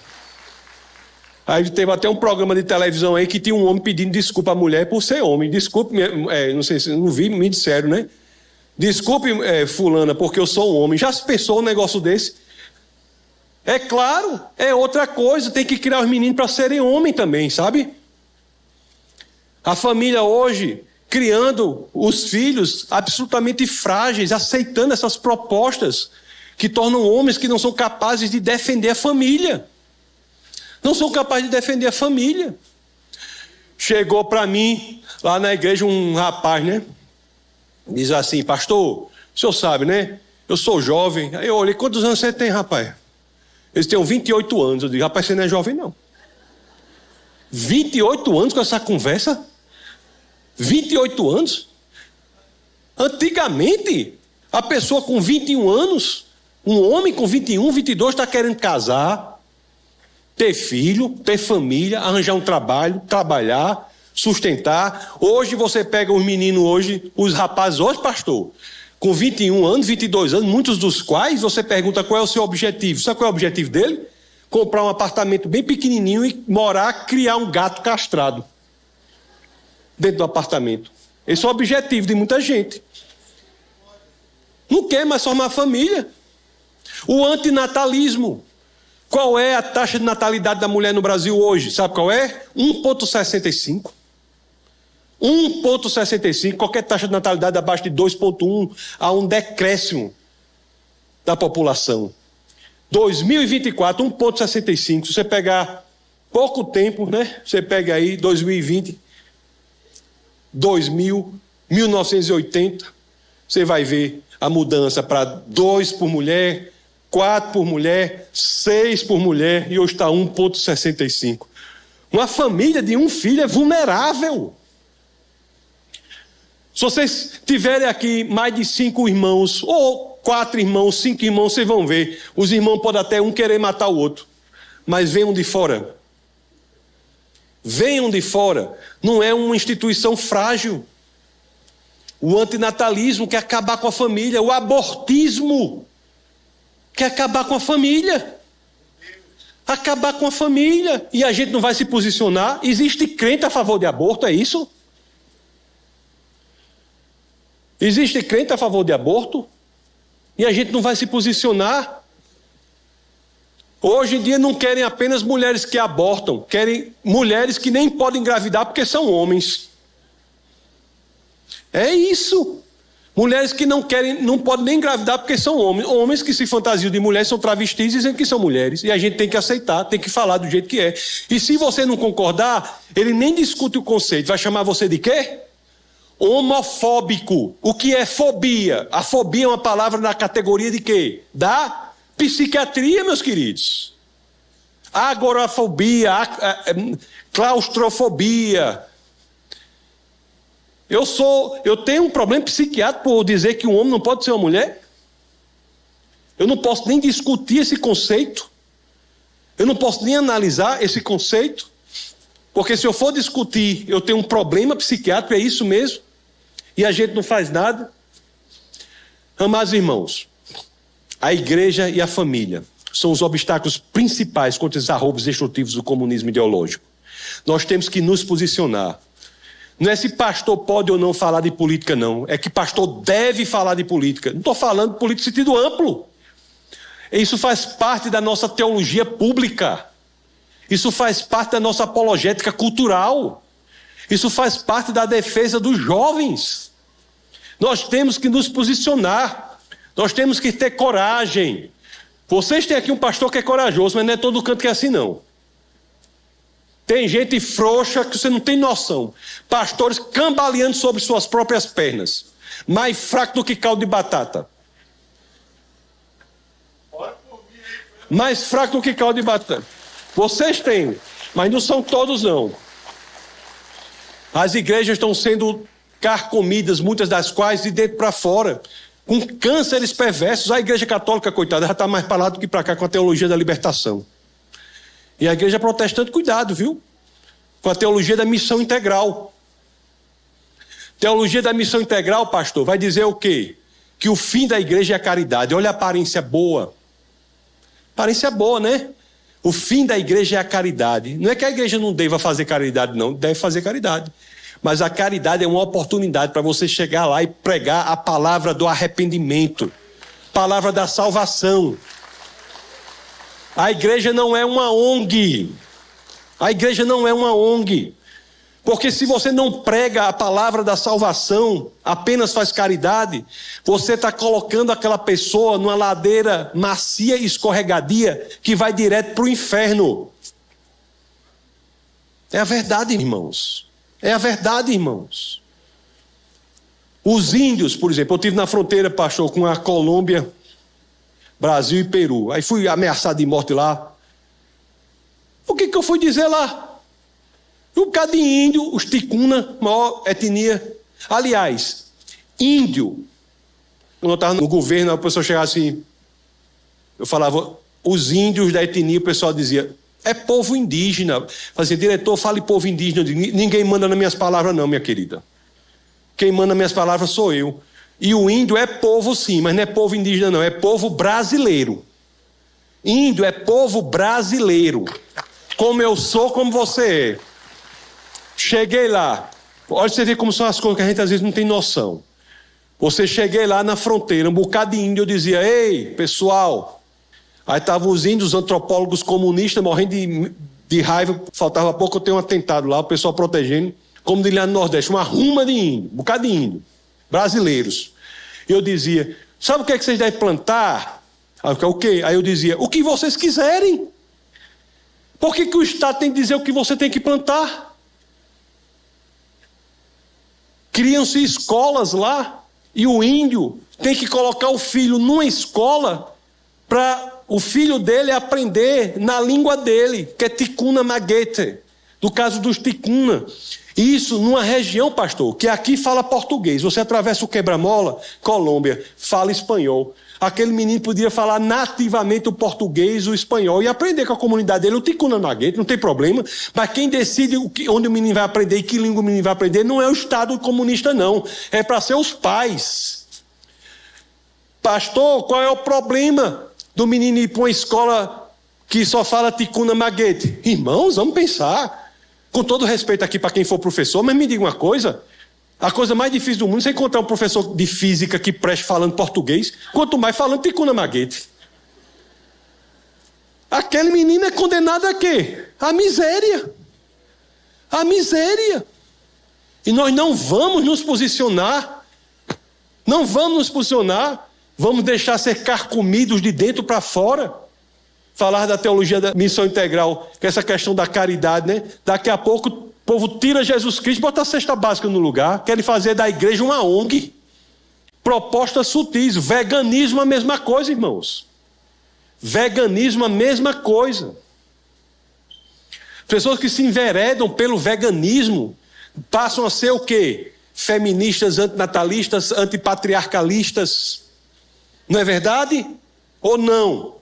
Aí teve até um programa de televisão aí que tinha um homem pedindo desculpa à mulher por ser homem. Desculpe, não sei se não vi, me disseram, né? Desculpe, fulana, porque eu sou um homem. Já se pensou um negócio desse? É claro, é outra coisa. Tem que criar os meninos para serem homem também, sabe? A família hoje, criando os filhos absolutamente frágeis, aceitando essas propostas que tornam homens que não são capazes de defender a família. Não são capazes de defender a família. Chegou para mim, lá na igreja, um rapaz, né? Diz assim, pastor, o senhor sabe, né? Eu sou jovem. Aí eu olhei, quantos anos você tem, rapaz? Eles têm 28 anos. Eu digo, rapaz, você não é jovem, não. 28 anos com essa conversa? 28 anos? Antigamente, a pessoa com 21 anos, um homem com 21, 22 está querendo casar, ter filho, ter família, arranjar um trabalho, trabalhar, sustentar. Hoje você pega os meninos hoje, os rapazes hoje, pastor, com 21 anos, 22 anos, muitos dos quais você pergunta qual é o seu objetivo. Sabe qual é o objetivo dele? Comprar um apartamento bem pequenininho e morar, criar um gato castrado dentro do apartamento. Esse é o objetivo de muita gente. Não quer mais formar família. O antinatalismo. Qual é a taxa de natalidade da mulher no Brasil hoje? Sabe qual é? 1,65. 1,65. Qualquer taxa de natalidade abaixo de 2,1 há um decréscimo da população. 2024, 1,65. Se você pegar pouco tempo, né? Você pega aí 2020, 2000, 1980, você vai ver a mudança para 2 por mulher, 4 por mulher, 6 por mulher, e hoje está 1,65. Uma família de um filho é vulnerável. Se vocês tiverem aqui mais de 5 irmãos, ou 4 irmãos, 5 irmãos, vocês vão ver. Os irmãos podem até um querer matar o outro, mas venham de fora. Venham de fora. Não é uma instituição frágil. O antinatalismo quer acabar com a família. O abortismo quer acabar com a família. Acabar com a família. E a gente não vai se posicionar. Existe crente a favor de aborto, é isso? Existe crente a favor de aborto? E a gente não vai se posicionar? Hoje em dia não querem apenas mulheres que abortam. Querem mulheres que nem podem engravidar porque são homens. É isso. Mulheres que não podem nem engravidar porque são homens. Homens que se fantasiam de mulheres são travestis dizendo que são mulheres. E a gente tem que aceitar, tem que falar do jeito que é. E se você não concordar, ele nem discute o conceito. Vai chamar você de quê? Homofóbico. O que é fobia? A fobia é uma palavra na categoria de quê? Da psiquiatria, meus queridos. Agorafobia, claustrofobia. Eu tenho um problema psiquiátrico por dizer que um homem não pode ser uma mulher? Eu não posso nem discutir esse conceito. Eu não posso nem analisar esse conceito. Porque se eu for discutir, eu tenho um problema psiquiátrico, é isso mesmo? E a gente não faz nada? Amados irmãos, a igreja e a família são os obstáculos principais contra os arroubos destrutivos do comunismo ideológico. Nós temos que nos posicionar. Não é se pastor pode ou não falar de política, não. É que pastor deve falar de política. Não estou falando de política em sentido amplo. Isso faz parte da nossa teologia pública. Isso faz parte da nossa apologética cultural. Isso faz parte da defesa dos jovens. Nós temos que nos posicionar. Nós temos que ter coragem. Vocês têm aqui um pastor que é corajoso, mas não é todo canto que é assim, não. Tem gente frouxa que você não tem noção. Pastores cambaleando sobre suas próprias pernas. Mais fraco do que caldo de batata. Mais fraco do que caldo de batata. Vocês têm, mas não são todos, não. As igrejas estão sendo carcomidas, muitas das quais de dentro para fora, com cânceres perversos. A igreja católica, coitada, já está mais para lá do que para cá com a teologia da libertação. E a igreja protestante, cuidado, viu? Com a teologia da missão integral. Teologia da missão integral, pastor, vai dizer o quê? Que o fim da igreja é a caridade. Olha a aparência boa. Aparência boa, né? O fim da igreja é a caridade. Não é que a igreja não deva fazer caridade, não. Deve fazer caridade. Mas a caridade é uma oportunidade para você chegar lá e pregar a palavra do arrependimento. Palavra da salvação. A igreja não é uma ONG. A igreja não é uma ONG. Porque se você não prega a palavra da salvação, apenas faz caridade, você está colocando aquela pessoa numa ladeira macia e escorregadia que vai direto para o inferno. É a verdade, irmãos. É a verdade, irmãos. Os índios, por exemplo, eu estive na fronteira, pastor, com a Colômbia, Brasil e Peru. Aí fui ameaçado de morte lá. O que eu fui dizer lá? Um bocado de índio, os ticuna, maior etnia. Aliás, índio. Quando eu estava no governo, a pessoa chegava assim, eu falava, os índios da etnia, o pessoal dizia, é povo indígena. Fazia, diretor, fale povo indígena. Ninguém manda nas minhas palavras não, minha querida. Quem manda nas minhas palavras sou eu. E o índio é povo sim, mas não é povo indígena não, é povo brasileiro. Índio é povo brasileiro. Como eu sou, como você é. Cheguei lá. Olha você ver como são as coisas que a gente às vezes não tem noção. Você cheguei lá na fronteira, um bocado de índio, eu dizia, ei, pessoal. Aí estavam os índios, os antropólogos comunistas, morrendo de raiva. Faltava pouco eu ter um atentado lá, o pessoal protegendo. Como de lá no Nordeste, uma ruma de índio, um bocado de índio. Brasileiros. Eu dizia, sabe o que é que vocês devem plantar? O quê? Aí eu dizia, o que vocês quiserem. Por que o Estado tem que dizer o que você tem que plantar? Criam-se escolas lá, e o índio tem que colocar o filho numa escola para o filho dele aprender na língua dele, que é ticuna maguete, do caso dos ticuna. Isso numa região, pastor, que aqui fala português. Você atravessa o quebra-mola, Colômbia, fala espanhol. Aquele menino podia falar nativamente o português, o espanhol e aprender com a comunidade dele o ticuna maguete, não tem problema. Mas quem decide onde o menino vai aprender e que língua o menino vai aprender não é o Estado comunista, não. É para ser os pais. Pastor, qual é o problema do menino ir para uma escola que só fala ticuna maguete? Irmãos, vamos pensar. Com todo respeito aqui para quem for professor, mas me diga uma coisa, a coisa mais difícil do mundo é você encontrar um professor de física que preste falando português, quanto mais falando ticuna maguete. Aquele menino é condenado a quê? A miséria. A miséria. E nós não vamos nos posicionar, vamos deixar ser carcomidos de dentro para fora. Falar da teologia da missão integral, que é essa questão da caridade, né? Daqui a pouco o povo tira Jesus Cristo e bota a cesta básica no lugar, querem fazer da igreja uma ONG. Propostas sutis, veganismo a mesma coisa, irmãos. Veganismo a mesma coisa. Pessoas que se enveredam pelo veganismo passam a ser o quê? feministas, antinatalistas, antipatriarcalistas. Não é verdade? Ou não?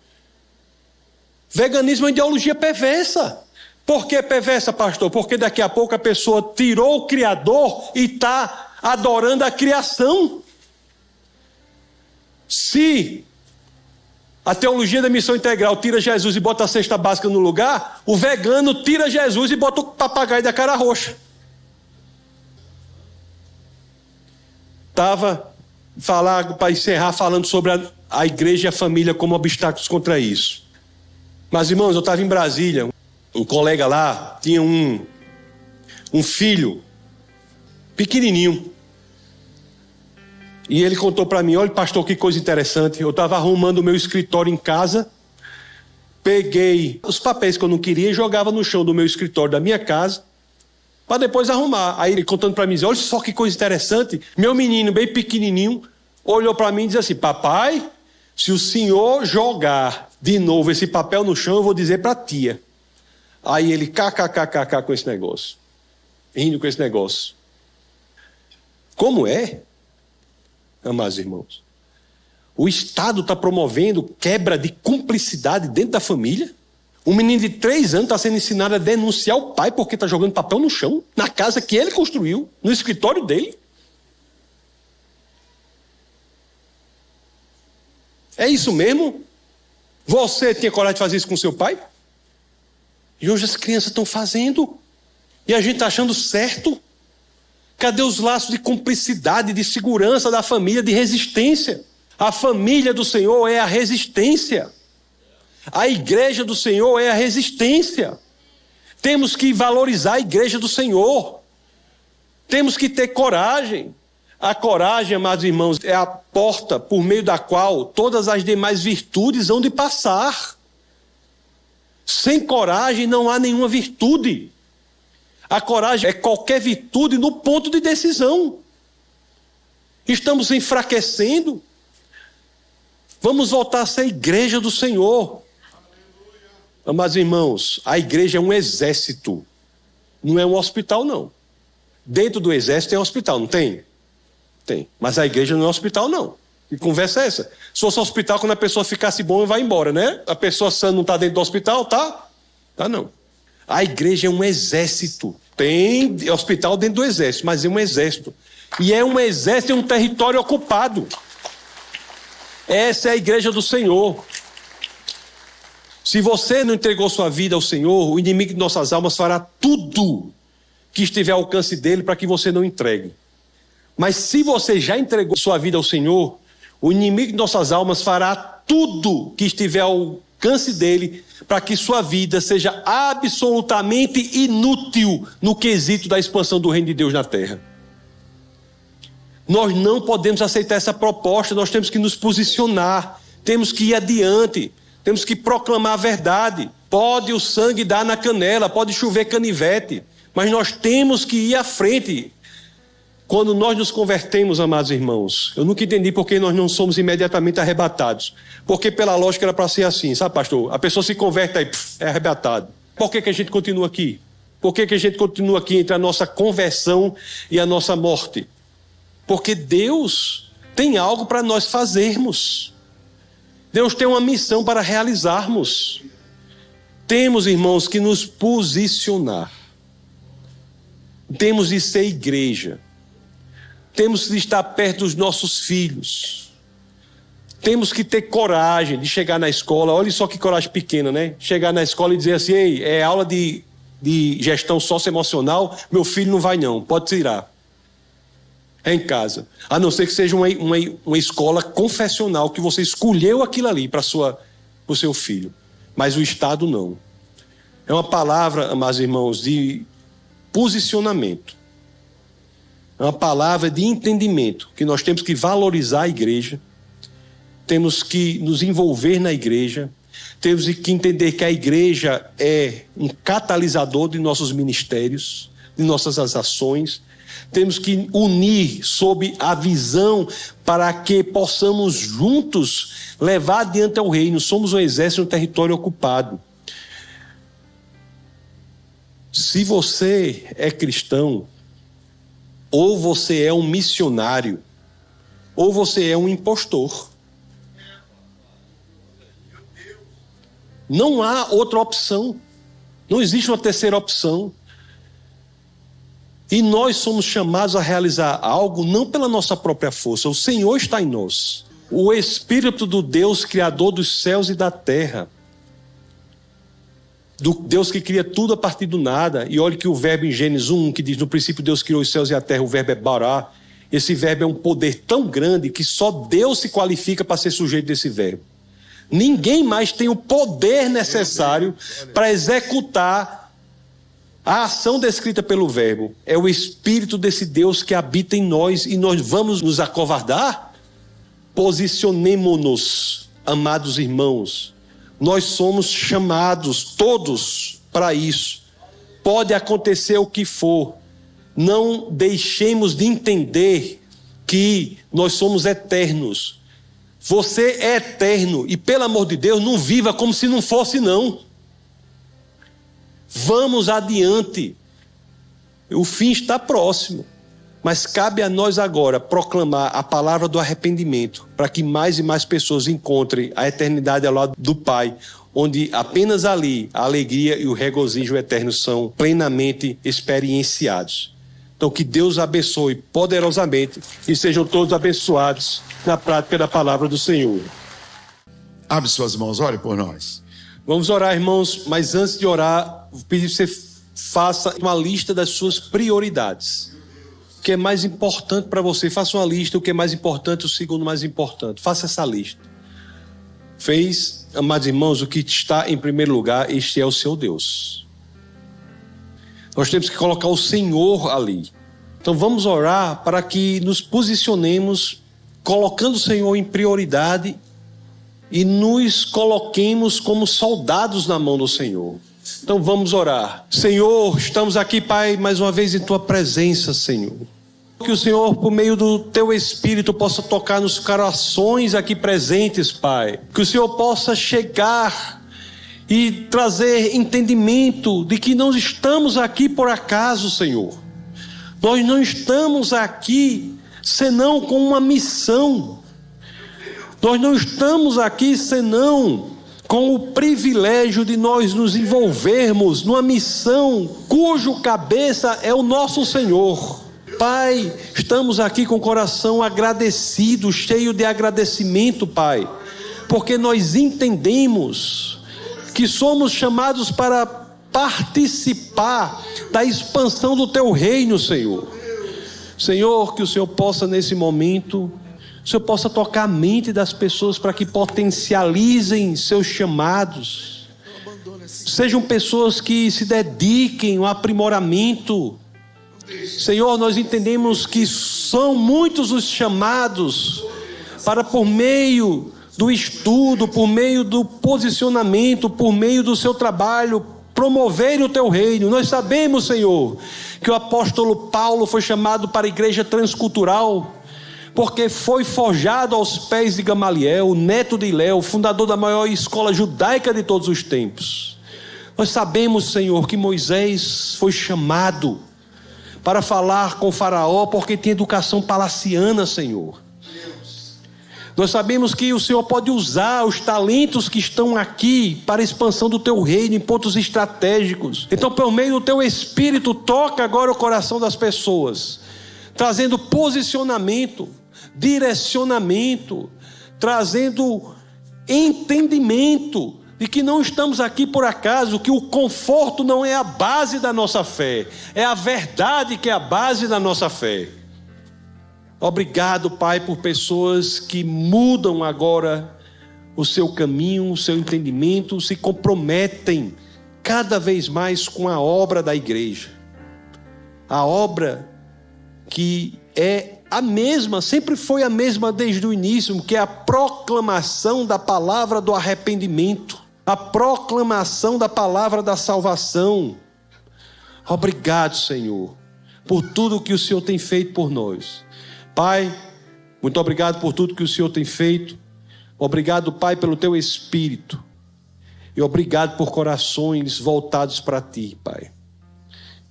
Veganismo é uma ideologia perversa. Por que perversa, pastor? Porque daqui a pouco a pessoa tirou o Criador e está adorando a criação. Se a teologia da missão integral tira Jesus e bota a cesta básica no lugar, o vegano tira Jesus e bota o papagaio da cara roxa. Para encerrar, falando sobre a igreja e a família como obstáculos contra isso. Mas, irmãos, eu estava em Brasília, um colega lá tinha um filho pequenininho. E ele contou para mim: olha, pastor, que coisa interessante. Eu estava arrumando o meu escritório em casa, peguei os papéis que eu não queria e jogava no chão do meu escritório da minha casa, para depois arrumar. Aí ele contando para mim, olha só que coisa interessante. Meu menino, bem pequenininho, olhou para mim e disse assim: papai, se o senhor jogar de novo esse papel no chão, eu vou dizer para a tia. Aí ele kkkk com esse negócio, rindo com esse negócio. Como é, amados irmãos? O Estado está promovendo quebra de cumplicidade dentro da família. Um menino de 3 anos está sendo ensinado a denunciar o pai porque está jogando papel no chão, na casa que ele construiu, no escritório dele. É isso mesmo? Você tinha coragem de fazer isso com seu pai? E hoje as crianças estão fazendo. E a gente está achando certo. Cadê os laços de cumplicidade, de segurança da família, de resistência? A família do Senhor é a resistência. A igreja do Senhor é a resistência. Temos que valorizar a igreja do Senhor. Temos que ter coragem. A coragem, amados irmãos, é a porta por meio da qual todas as demais virtudes hão de passar. Sem coragem não há nenhuma virtude. A coragem é qualquer virtude no ponto de decisão. Estamos enfraquecendo. Vamos voltar a ser a igreja do Senhor. Amados irmãos, a igreja é um exército. Não é um hospital, não. Dentro do exército tem um hospital, não tem? Tem. Mas a igreja não é um hospital, não. Que conversa é essa? Se fosse um hospital, quando a pessoa ficasse bom, vai embora, né? A pessoa sã não está dentro do hospital, tá? Tá não. A igreja é um exército. Tem hospital dentro do exército, mas é um exército. E é um exército em um território ocupado. Essa é a igreja do Senhor. Se você não entregou sua vida ao Senhor, o inimigo de nossas almas fará tudo que estiver ao alcance dele para que você não entregue. Mas se você já entregou sua vida ao Senhor, o inimigo de nossas almas fará tudo que estiver ao alcance dele para que sua vida seja absolutamente inútil no quesito da expansão do reino de Deus na terra. Nós não podemos aceitar essa proposta, nós temos que nos posicionar, temos que ir adiante, temos que proclamar a verdade. Pode o sangue dar na canela, pode chover canivete, mas nós temos que ir à frente. Quando nós nos convertemos, amados irmãos, eu nunca entendi por que nós não somos imediatamente arrebatados. Porque pela lógica era para ser assim, sabe, pastor? A pessoa se converte aí, é arrebatado. Por que a gente continua aqui? Por que a gente continua aqui entre a nossa conversão e a nossa morte? Porque Deus tem algo para nós fazermos. Deus tem uma missão para realizarmos. Temos, irmãos, que nos posicionar. Temos de ser igreja. Temos de estar perto dos nossos filhos. Temos que ter coragem de chegar na escola. Olha só que coragem pequena, né? Chegar na escola e dizer assim: ei, é aula de gestão socioemocional, meu filho não vai não, pode tirar. É em casa. A não ser que seja uma escola confessional, que você escolheu aquilo ali para o seu filho. Mas o Estado não. É uma palavra, amados irmãos, de posicionamento. É uma palavra de entendimento, que nós temos que valorizar a igreja, temos que nos envolver na igreja, temos que entender que a igreja é um catalisador de nossos ministérios, de nossas ações. Temos que unir sob a visão para que possamos juntos levar adiante ao reino. Somos um exército no território ocupado. Se você é cristão, Ou você é um missionário, ou você é um impostor. Não há outra opção. Não existe uma terceira opção. E nós somos chamados a realizar algo não pela nossa própria força. O Senhor está em nós. O Espírito do Deus, Criador dos céus e da terra. Do Deus que cria tudo a partir do nada. E olha que o verbo em Gênesis 1, que diz: no princípio Deus criou os céus e a terra, o verbo é bará. Esse verbo é um poder tão grande que só Deus se qualifica para ser sujeito desse verbo. Ninguém mais tem o poder necessário para executar a ação descrita pelo verbo. É o Espírito desse Deus que habita em nós, e nós vamos nos acovardar? Posicionemo-nos, amados irmãos. Nós somos chamados todos para isso. Pode acontecer o que for. Não deixemos de entender que nós somos eternos. Você é eterno e, pelo amor de Deus, não viva como se não fosse, não. Vamos adiante. O fim está próximo. Mas cabe a nós agora proclamar a palavra do arrependimento, para que mais e mais pessoas encontrem a eternidade ao lado do Pai, onde apenas ali a alegria e o regozijo eterno são plenamente experienciados. Então, que Deus abençoe poderosamente e sejam todos abençoados na prática da palavra do Senhor. Abre suas mãos, ore por nós. Vamos orar, irmãos, mas antes de orar, vou pedir que você faça uma lista das suas prioridades. O que é mais importante para você? Faça uma lista, o que é mais importante, o segundo mais importante. Faça essa lista. Fez, amados irmãos, o que está em primeiro lugar, este é o seu Deus. Nós temos que colocar o Senhor ali. Então vamos orar para que nos posicionemos colocando o Senhor em prioridade e nos coloquemos como soldados na mão do Senhor. Então vamos orar. Senhor, estamos aqui, Pai, mais uma vez em Tua presença, Senhor. Que o Senhor, por meio do Teu Espírito, possa tocar nos corações aqui presentes, Pai. Que o Senhor possa chegar e trazer entendimento de que não estamos aqui por acaso, Senhor. Nós não estamos aqui senão com uma missão. Nós não estamos aqui senão com o privilégio de nós nos envolvermos numa missão cujo cabeça é o nosso Senhor. Pai, estamos aqui com o coração agradecido, cheio de agradecimento, Pai, porque nós entendemos que somos chamados para participar da expansão do Teu reino, Senhor. Senhor, que o Senhor possa nesse momento, o Senhor possa tocar a mente das pessoas para que potencializem seus chamados. Sejam pessoas que se dediquem ao aprimoramento. Senhor, nós entendemos que são muitos os chamados para, por meio do estudo, por meio do posicionamento, por meio do seu trabalho, promover o Teu reino. Nós sabemos, Senhor, que o apóstolo Paulo foi chamado para a igreja transcultural, porque foi forjado aos pés de Gamaliel, o neto de Hilel, fundador da maior escola judaica de todos os tempos. Nós sabemos, Senhor, que Moisés foi chamado para falar com o faraó, porque tinha educação palaciana, Senhor. Nós sabemos que o Senhor pode usar os talentos que estão aqui para a expansão do Teu reino em pontos estratégicos. Então, por meio do Teu Espírito, toca agora o coração das pessoas, trazendo posicionamento, direcionamento, trazendo entendimento de que não estamos aqui por acaso, que o conforto não é a base da nossa fé, é a verdade que é a base da nossa fé. Obrigado, Pai, por pessoas que mudam agora o seu caminho, o seu entendimento, se comprometem cada vez mais com a obra da igreja. A obra que é a mesma, sempre foi a mesma desde o início, que é a proclamação da palavra do arrependimento, a proclamação da palavra da salvação. Obrigado, Senhor, por tudo que o Senhor tem feito por nós. Pai, muito obrigado por tudo que o Senhor tem feito. Obrigado, Pai, pelo Teu Espírito. E obrigado por corações voltados para Ti, Pai.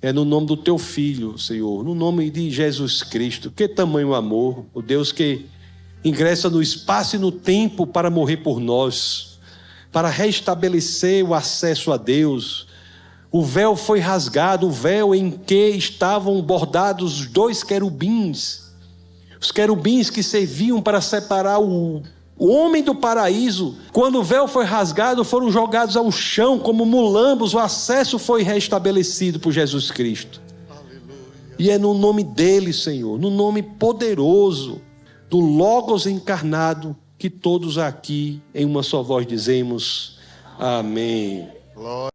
É no nome do teu Filho, Senhor, no nome de Jesus Cristo. Que tamanho amor, o Deus que ingressa no espaço e no tempo para morrer por nós, para restabelecer o acesso a Deus. O véu foi rasgado, o véu em que estavam bordados os 2 querubins. Os querubins que serviam para separar o homem do paraíso. Quando o véu foi rasgado, foram jogados ao chão como mulambos. O acesso foi restabelecido por Jesus Cristo. Aleluia. E é no nome dele, Senhor, no nome poderoso do Logos encarnado, que todos aqui em uma só voz dizemos amém. Glória.